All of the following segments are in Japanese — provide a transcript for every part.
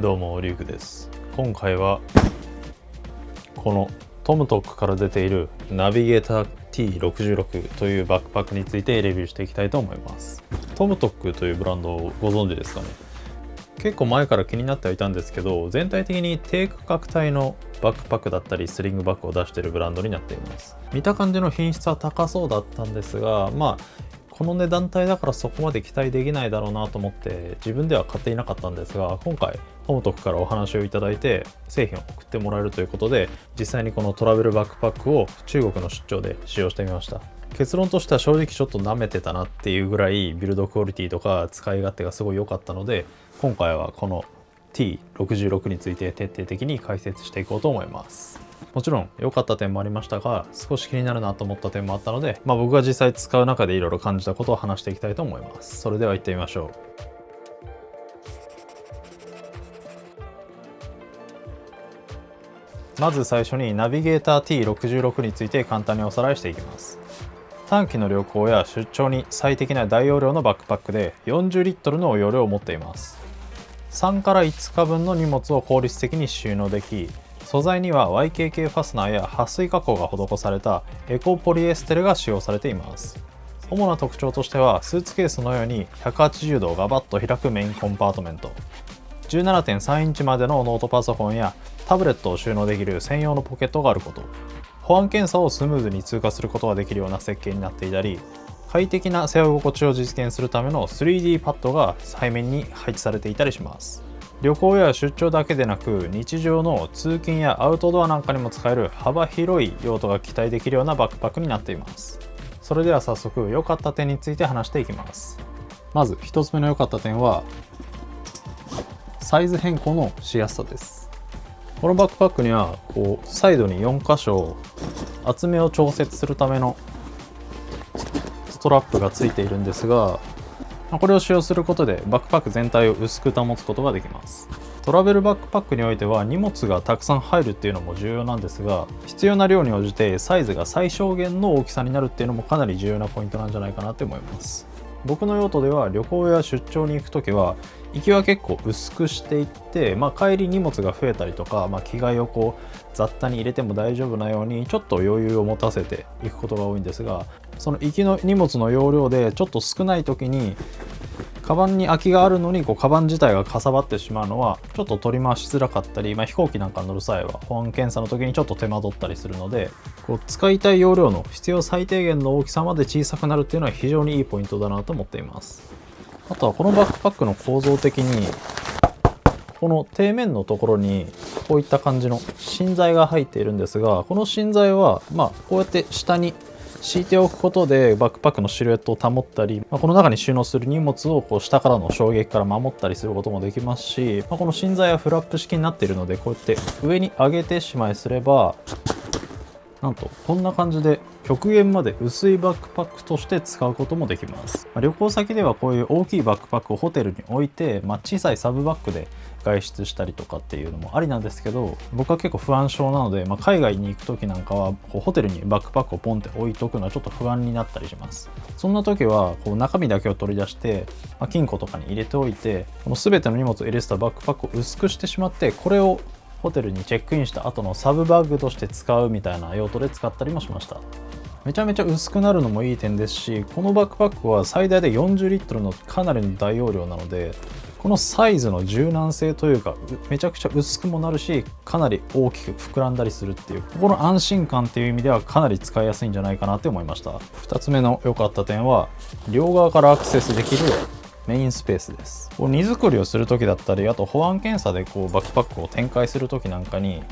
どうもリュウクです。今回はこのトムトックから出ているナビゲーター T66 というバックパックについてレビューしていきたいと思います。トムトックというブランドをご存知ですかね。結構前から気になってはいたんですけど、全体的に低価格帯のバックパックだったりスリングバッグを出しているブランドになっています。見た感じの品質は高そうだったんですが、この値段帯だからそこまで期待できないだろうなと思って自分では買っていなかったんですが、今回トムトックからお話をいただいて製品を送ってもらえるということで、実際にこのトラベルバックパックを中国の出張で使用してみました。結論としては正直ちょっと舐めてたなっていうぐらいビルドクオリティとか使い勝手がすごい良かったので、今回はこの T66 について徹底的に解説していこうと思います。もちろん良かった点もありましたが、少し気になるなと思った点もあったので、僕が実際使う中でいろいろ感じたことを話していきたいと思います。それでは行ってみましょう。まず最初にナビゲーター T66 について簡単におさらいしていきます。短期の旅行や出張に最適な大容量のバックパックで40リットルの容量を持っています。3から5日分の荷物を効率的に収納でき、素材には YKK ファスナーや撥水加工が施されたエコポリエステルが使用されています。主な特徴としては、スーツケースのように180度ガバッと開くメインコンパートメント、17.3 インチまでのノートパソコンやタブレットを収納できる専用のポケットがあること、保安検査をスムーズに通過することができるような設計になっていたり、快適な背負い心地を実現するための 3D パッドが背面に配置されていたりします。旅行や出張だけでなく、日常の通勤やアウトドアなんかにも使える幅広い用途が期待できるようなバックパックになっています。それでは早速良かった点について話していきます。まず1つ目の良かった点はサイズ変更のしやすさです。このバックパックにはサイドに4箇所厚めを調節するためのストラップがついているんですが、これを使用することでバックパック全体を薄く保つことができます。トラベルバックパックにおいては荷物がたくさん入るっていうのも重要なんですが、必要な量に応じてサイズが最小限の大きさになるっていうのもかなり重要なポイントなんじゃないかなって思います。僕の用途では旅行や出張に行くときは行きは結構薄くしていって、帰り荷物が増えたりとか、着替えを雑多に入れても大丈夫なようにちょっと余裕を持たせていくことが多いんですが、その行きの荷物の容量でちょっと少ない時にカバンに空きがあるのにカバン自体がかさばってしまうのはちょっと取り回しづらかったり、飛行機なんか乗る際は保安検査の時にちょっと手間取ったりするので、使いたい容量の必要最低限の大きさまで小さくなるっていうのは非常にいいポイントだなと思っています。あとはこのバックパックの構造的にこの底面のところにこういった感じの芯材が入っているんですが、この芯材はこうやって下に敷いておくことでバックパックのシルエットを保ったり、この中に収納する荷物を下からの衝撃から守ったりすることもできますし、この芯材はフラップ式になっているので、こうやって上に上げてしまいすれば、なんとこんな感じで極限まで薄いバックパックとして使うこともできます。旅行先ではこういう大きいバックパックをホテルに置いて、小さいサブバッグで外出したりとかっていうのもありなんですけど、僕は結構不安症なので、海外に行く時なんかはホテルにバックパックをポンって置いとくのはちょっと不安になったりします。そんな時は中身だけを取り出して、金庫とかに入れておいて、この全ての荷物を入れてたバックパックを薄くしてしまって、これをホテルにチェックインした後のサブバッグとして使うみたいな用途で使ったりもしました。めちゃめちゃ薄くなるのもいい点ですし、このバックパックは最大で40リットルのかなりの大容量なので、このサイズの柔軟性というか、めちゃくちゃ薄くもなるし、かなり大きく膨らんだりするっていう、ここの安心感っていう意味ではかなり使いやすいんじゃないかなって思いました。2つ目の良かった点は両側からアクセスできるメインスペースです。荷造りをする時だったり、あと保安検査でバックパックを展開する時なんかに、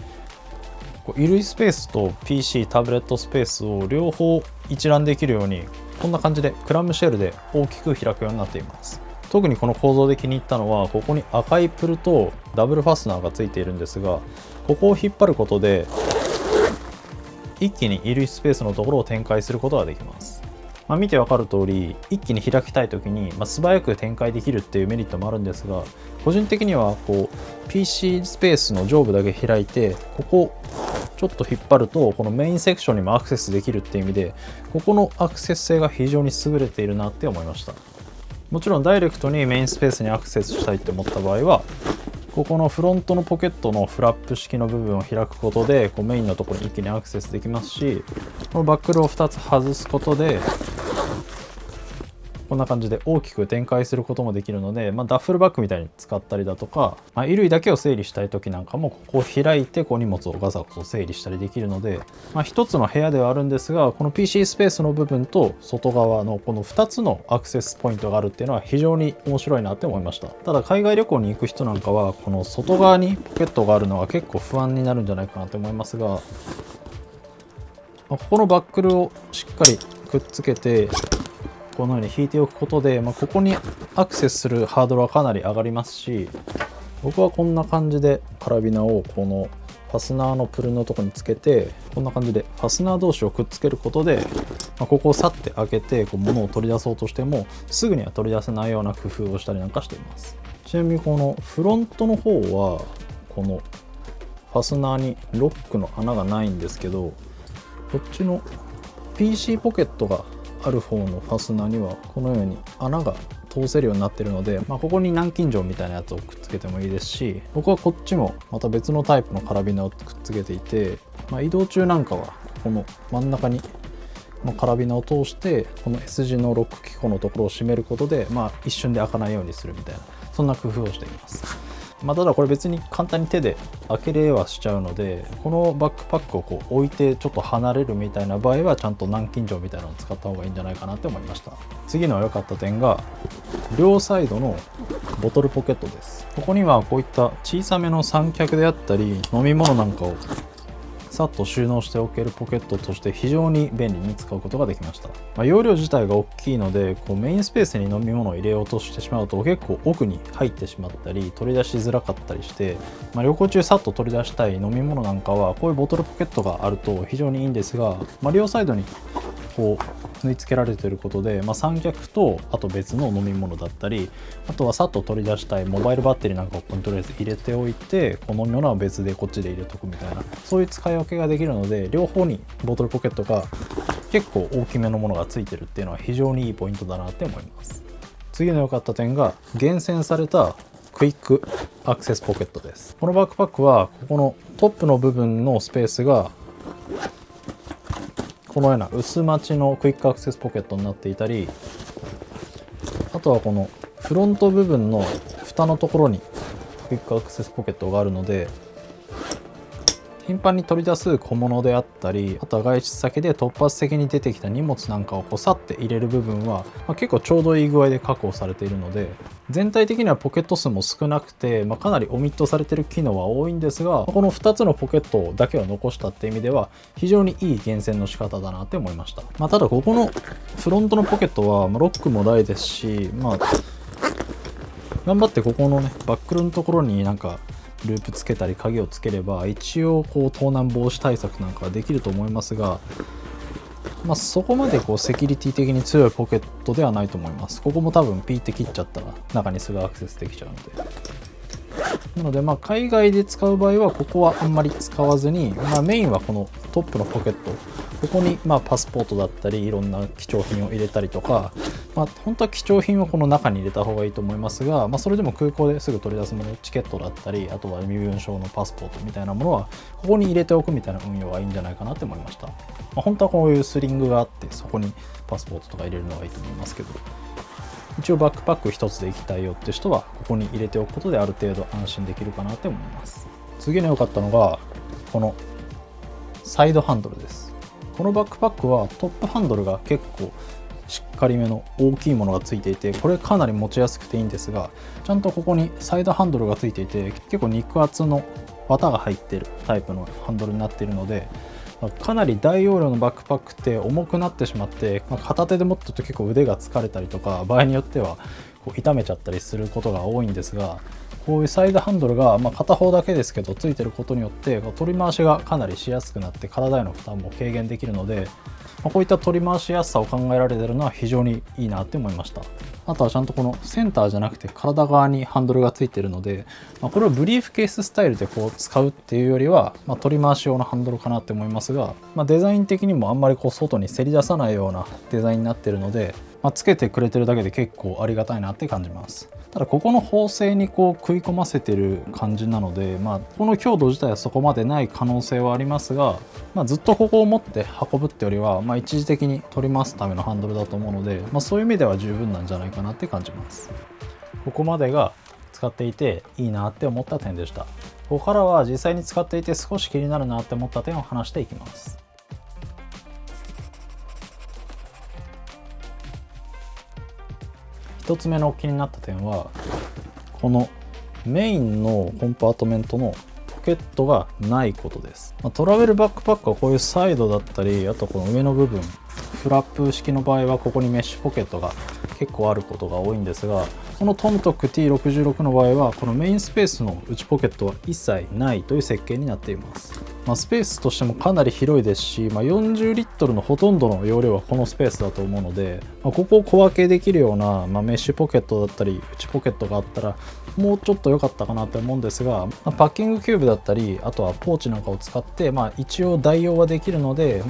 衣類スペースと PC タブレットスペースを両方一覧できるように、こんな感じでクラムシェルで大きく開くようになっています。特にこの構造で気に入ったのは、ここに赤いプルとダブルファスナーがついているんですが、ここを引っ張ることで一気に衣類スペースのところを展開することができます。見てわかる通り、一気に開きたい時に素早く展開できるっていうメリットもあるんですが、個人的にはPC スペースの上部だけ開いて、ここちょっと引っ張るとこのメインセクションにもアクセスできるっていう意味で、ここのアクセス性が非常に優れているなって思いました。もちろんダイレクトにメインスペースにアクセスしたいって思った場合は、ここのフロントのポケットのフラップ式の部分を開くことでこうメインのところに一気にアクセスできますし、このバックルを2つ外すことでこんな感じで大きく展開することもできるので、ダッフルバッグみたいに使ったりだとか、衣類だけを整理したい時なんかもここを開いてこう荷物をガサゴソ整理したりできるので、一つの部屋ではあるんですが、この PC スペースの部分と外側のこの2つのアクセスポイントがあるっていうのは非常に面白いなって思いました。ただ海外旅行に行く人なんかはこの外側にポケットがあるのは結構不安になるんじゃないかなと思いますが、ここのバックルをしっかりくっつけてこのように引いておくことで、ここにアクセスするハードルはかなり上がりますし、僕はこんな感じでカラビナをこのファスナーのプルのとこにつけて、こんな感じでファスナー同士をくっつけることで、ここをさって開けてこう物を取り出そうとしてもすぐには取り出せないような工夫をしたりなんかしています。ちなみにこのフロントの方はこのファスナーにロックの穴がないんですけど、こっちの PC ポケットがある方のファスナーにはこのように穴が通せるようになっているので、ここに南京錠みたいなやつをくっつけてもいいですし、僕はこっちもまた別のタイプのカラビナをくっつけていて、移動中なんかはこの真ん中にカラビナを通してこの S 字のロック機構のところを閉めることで、一瞬で開かないようにするみたいな、そんな工夫をしています。ただこれ別に簡単に手で開けれはしちゃうので、このバックパックをこう置いてちょっと離れるみたいな場合はちゃんと南京錠みたいなのを使った方がいいんじゃないかなって思いました。次の良かった点が両サイドのボトルポケットです。ここにはこういった小さめの三脚であったり飲み物なんかをさっと収納しておけるポケットとして非常に便利に使うことができました。容量自体が大きいのでこうメインスペースに飲み物を入れようとしてしまうと結構奥に入ってしまったり取り出しづらかったりして、旅行中さっと取り出したい飲み物なんかはこういうボトルポケットがあると非常にいいんですが、両サイドにこう縫い付けられていることで、三脚とあと別の飲み物だったり、あとはさっと取り出したいモバイルバッテリーなんかをここにとりあえず入れておいて、この飲み物は別でこっちで入れとくみたいな、そういう使い分けができるので、両方にボトルポケットが結構大きめのものがついてるっていうのは非常にいいポイントだなって思います。次の良かった点が厳選されたクイックアクセスポケットです。このバックパックはここのトップの部分のスペースがこのような薄まちのクイックアクセスポケットになっていたり、あとはこのフロント部分の蓋のところにクイックアクセスポケットがあるので、頻繁に取り出す小物であったり、あとは外出先で突発的に出てきた荷物なんかをこうさって入れる部分は、結構ちょうどいい具合で確保されているので、全体的にはポケット数も少なくて、かなりオミットされている機能は多いんですが、この2つのポケットだけを残したっていう意味では非常にいい厳選の仕方だなって思いました。ただここのフロントのポケットはロックもないですし、頑張ってここのねバックルのところになんかループつけたり鍵をつければ一応こう盗難防止対策なんかはできると思いますが、そこまでこうセキュリティ的に強いポケットではないと思います。ここも多分ピーって切っちゃったら中にすぐアクセスできちゃうので、なので海外で使う場合はここはあんまり使わずに、メインはこのトップのポケット、ここにパスポートだったりいろんな貴重品を入れたりとか、本当は貴重品はこの中に入れた方がいいと思いますが、それでも空港ですぐ取り出すもの、チケットだったり、あとは身分証のパスポートみたいなものはここに入れておくみたいな運用がいいんじゃないかなって思いました。本当はこういうスリングがあってそこにパスポートとか入れるのがいいと思いますけど、一応バックパック一つで行きたいよって人はここに入れておくことである程度安心できるかなって思います。次に良かったのがこのサイドハンドルです。このバックパックはトップハンドルが結構しっかりめの大きいものがついていて、これかなり持ちやすくていいんですが、ちゃんとここにサイドハンドルがついていて結構肉厚の綿が入っているタイプのハンドルになっているので、かなり大容量のバックパックって重くなってしまって、片手で持ってると結構腕が疲れたりとか、場合によってはこう痛めちゃったりすることが多いんですが、こういうサイドハンドルが片方だけですけどついてることによって取り回しがかなりしやすくなって体への負担も軽減できるので、こういった取り回しやすさを考えられているのは非常にいいなって思いました。あとはちゃんとこのセンターじゃなくて体側にハンドルがついているので、これをブリーフケーススタイルでこう使うっていうよりは、取り回し用のハンドルかなって思いますが、デザイン的にもあんまりこう外にせり出さないようなデザインになっているので、つけてくれてるだけで結構ありがたいなって感じます。ただここの縫製に食い込ませてる感じなので、この強度自体はそこまでない可能性はありますが、ずっとここを持って運ぶってよりは、一時的に取り回すためのハンドルだと思うので、そういう意味では十分なんじゃないかなって感じます。ここまでが使っていていいなって思った点でした。ここからは実際に使っていて少し気になるなって思った点を話していきます。1つ目の気になった点は、このメインのコンパートメントのポケットがないことです。トラベルバックパックはこういうサイドだったり、あとこの上の部分フラップ式の場合はここにメッシュポケットが結構あることが多いんですが、このトムトック T66 の場合はこのメインスペースの内ポケットは一切ないという設計になっています。スペースとしてもかなり広いですし、40リットルのほとんどの容量はこのスペースだと思うので、ここを小分けできるような、メッシュポケットだったり内ポケットがあったらもうちょっと良かったかなと思うんですが、パッキングキューブだったり、あとはポーチなんかを使って、一応代用はできるので、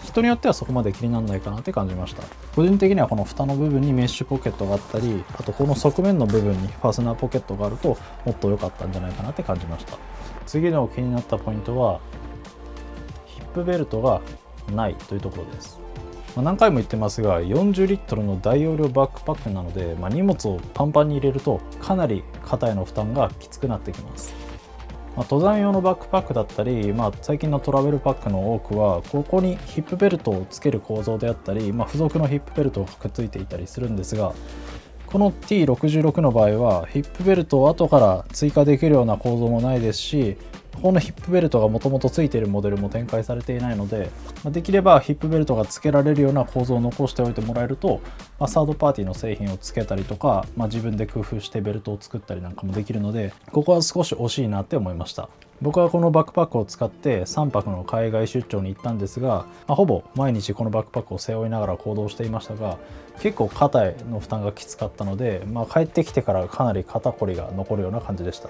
人によってはそこまで気にならないかなって感じました。個人的にはこの蓋の部分にメッシュポケットがあったり、あとこの側面の部分にファスナーポケットがあるともっと良かったんじゃないかなって感じました。次の気になったポイントはヒップベルトがないというところです。何回も言ってますが、40リットルの大容量バックパックなので、荷物をパンパンに入れるとかなり肩への負担がきつくなってきます。登山用のバックパックだったり、最近のトラベルパックの多くはここにヒップベルトをつける構造であったり、付属のヒップベルトがくっついていたりするんですが、この T66 の場合はヒップベルトを後から追加できるような構造もないですし、このヒップベルトがもともとついているモデルも展開されていないので、できればヒップベルトがつけられるような構造を残しておいてもらえると、サードパーティーの製品をつけたりとか、自分で工夫してベルトを作ったりなんかもできるので、ここは少し惜しいなって思いました。僕はこのバックパックを使って3泊の海外出張に行ったんですが、ほぼ毎日このバックパックを背負いながら行動していましたが、結構肩への負担がきつかったので、帰ってきてからかなり肩こりが残るような感じでした。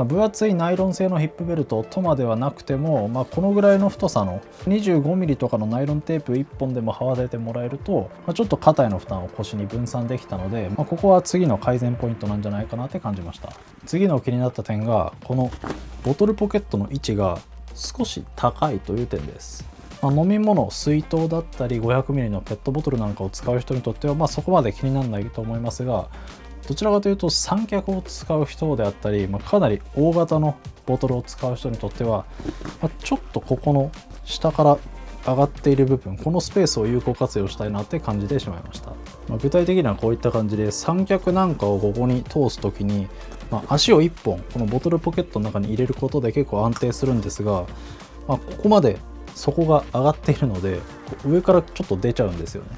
分厚いナイロン製のヒップベルトとまではなくても、このぐらいの太さの 25mm とかのナイロンテープ1本でも這わせてもらえると、ちょっと肩への負担を腰に分散できたので、ここは次の改善ポイントなんじゃないかなって感じました。次の気になった点が、このボトルポケットの位置が少し高いという点です。飲み物、水筒だったり 500ml のペットボトルなんかを使う人にとっては、そこまで気にならないと思いますが、どちらかというと三脚を使う人であったり、かなり大型のボトルを使う人にとっては、ちょっとここの下から上がっている部分、このスペースを有効活用したいなって感じてしまいました。具体的にはこういった感じで、三脚なんかをここに通す時に、足を1本このボトルポケットの中に入れることで結構安定するんですが、ここまで底が上がっているので上からちょっと出ちゃうんですよね。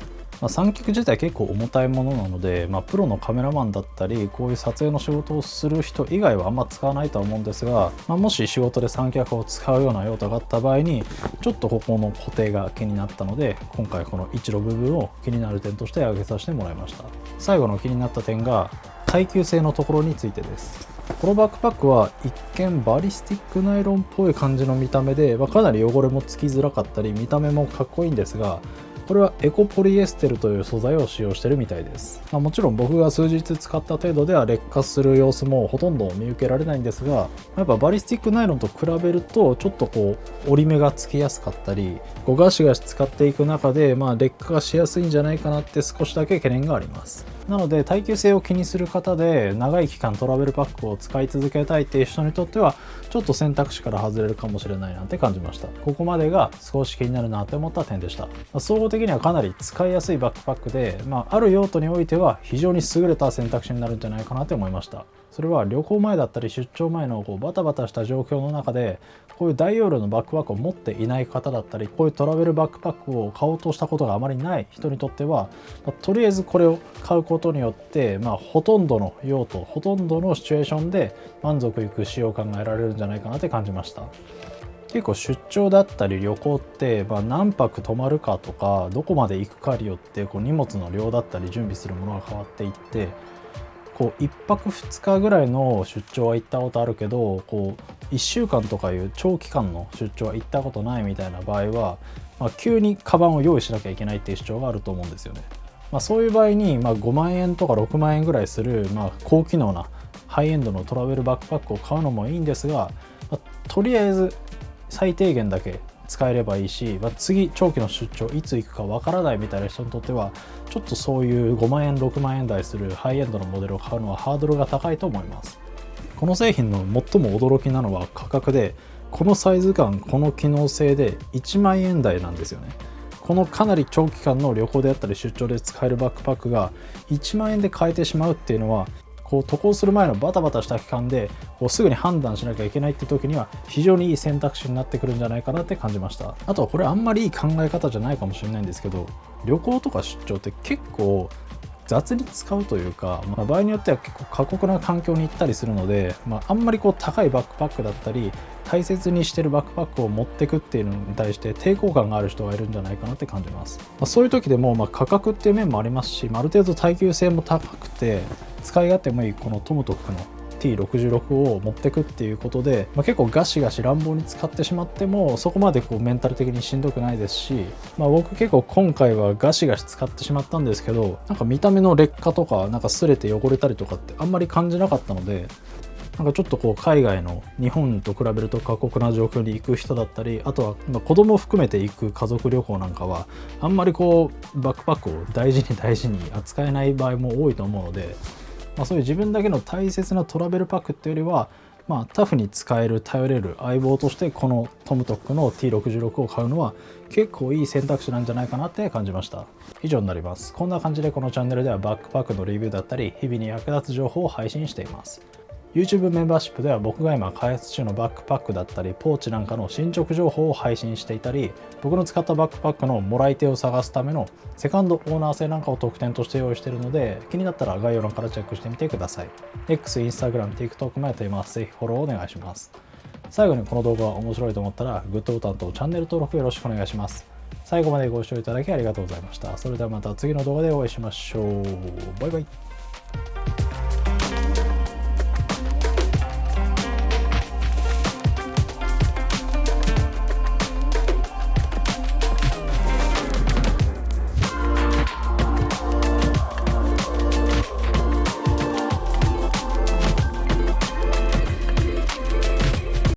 三脚自体結構重たいものなので、プロのカメラマンだったりこういう撮影の仕事をする人以外はあんま使わないとは思うんですが、もし仕事で三脚を使うような用途があった場合にちょっとここの固定が気になったので、今回この位置の部分を気になる点として挙げさせてもらいました。最後の気になった点が耐久性のところについてです。このバックパックは一見バリスティックナイロンっぽい感じの見た目で、かなり汚れもつきづらかったり見た目もかっこいいんですが、これはエコポリエステルという素材を使用しているみたいです。もちろん僕が数日使った程度では劣化する様子もほとんど見受けられないんですが、やっぱバリスティックナイロンと比べるとちょっと折り目がつきやすかったり、ガシガシ使っていく中で劣化がしやすいんじゃないかなって少しだけ懸念があります。なので耐久性を気にする方で長い期間トラベルパックを使い続けたいっていう人にとってはちょっと選択肢から外れるかもしれないなって感じました。ここまでが少し気になるなって思った点でした。総合的にはかなり使いやすいバックパックで、ある用途においては非常に優れた選択肢になるんじゃないかなと思いました。それは旅行前だったり出張前のバタバタした状況の中でこういう大容量のバックパックを持っていない方だったり、こういうトラベルバックパックを買おうとしたことがあまりない人にとっては、とりあえずこれを買うことによって、ほとんどの用途、ほとんどのシチュエーションで満足いく使用を考えられるんじゃないかなって感じました。結構出張だったり旅行って、何泊泊まるかとかどこまで行くかによって荷物の量だったり準備するものが変わっていって、1泊2日ぐらいの出張は行ったことあるけど1週間とかいう長期間の出張は行ったことないみたいな場合は、急にカバンを用意しなきゃいけないっていう主張があると思うんですよね。そういう場合に、5万円とか6万円ぐらいする、高機能なハイエンドのトラベルバックパックを買うのもいいんですが、とりあえず最低限だけ使えればいいし、次長期の出張いつ行くかわからないみたいな人にとってはちょっとそういう5万円6万円台するハイエンドのモデルを買うのはハードルが高いと思います。この製品の最も驚きなのは価格で、このサイズ感この機能性で1万円台なんですよね。このかなり長期間の旅行であったり出張で使えるバックパックが1万円で買えてしまうっていうのは、渡航する前のバタバタした期間ですぐに判断しなきゃいけないって時には非常にいい選択肢になってくるんじゃないかなって感じました。あとはこれあんまりいい考え方じゃないかもしれないんですけど、旅行とか出張って結構雑に使うというか、場合によっては結構過酷な環境に行ったりするので、あんまり高いバックパックだったり大切にしてるバックパックを持ってくっていうのに対して抵抗感がある人がいるんじゃないかなって感じます。そういう時でも価格っていう面もありますし、ある程度耐久性も高くて使い勝手もいいこのトムトックの T66 を持ってくっていうことで、結構ガシガシ乱暴に使ってしまってもそこまでメンタル的にしんどくないですし、僕結構今回はガシガシ使ってしまったんですけど、見た目の劣化とか擦れて汚れたりとかってあんまり感じなかったので、ちょっと海外の日本と比べると過酷な状況に行く人だったり、あとは子供を含めて行く家族旅行なんかはあんまりバックパックを大事に扱えない場合も多いと思うので、そういう自分だけの大切なトラベルパックっていうよりは、タフに使える頼れる相棒としてこのトムトックの T66 を買うのは結構いい選択肢なんじゃないかなって感じました。以上になります。こんな感じでこのチャンネルではバックパックのレビューだったり日々に役立つ情報を配信しています。YouTube メンバーシップでは僕が今開発中のバックパックだったりポーチなんかの進捗情報を配信していたり、僕の使ったバックパックのもらい手を探すためのセカンドオーナー制なんかを特典として用意しているので、気になったら概要欄からチェックしてみてください。X、Instagram、TikTok もやっています。ぜひフォローお願いします。最後にこの動画が面白いと思ったらグッドボタンとチャンネル登録よろしくお願いします。最後までご視聴いただきありがとうございました。それではまた次の動画でお会いしましょう。バイバイ。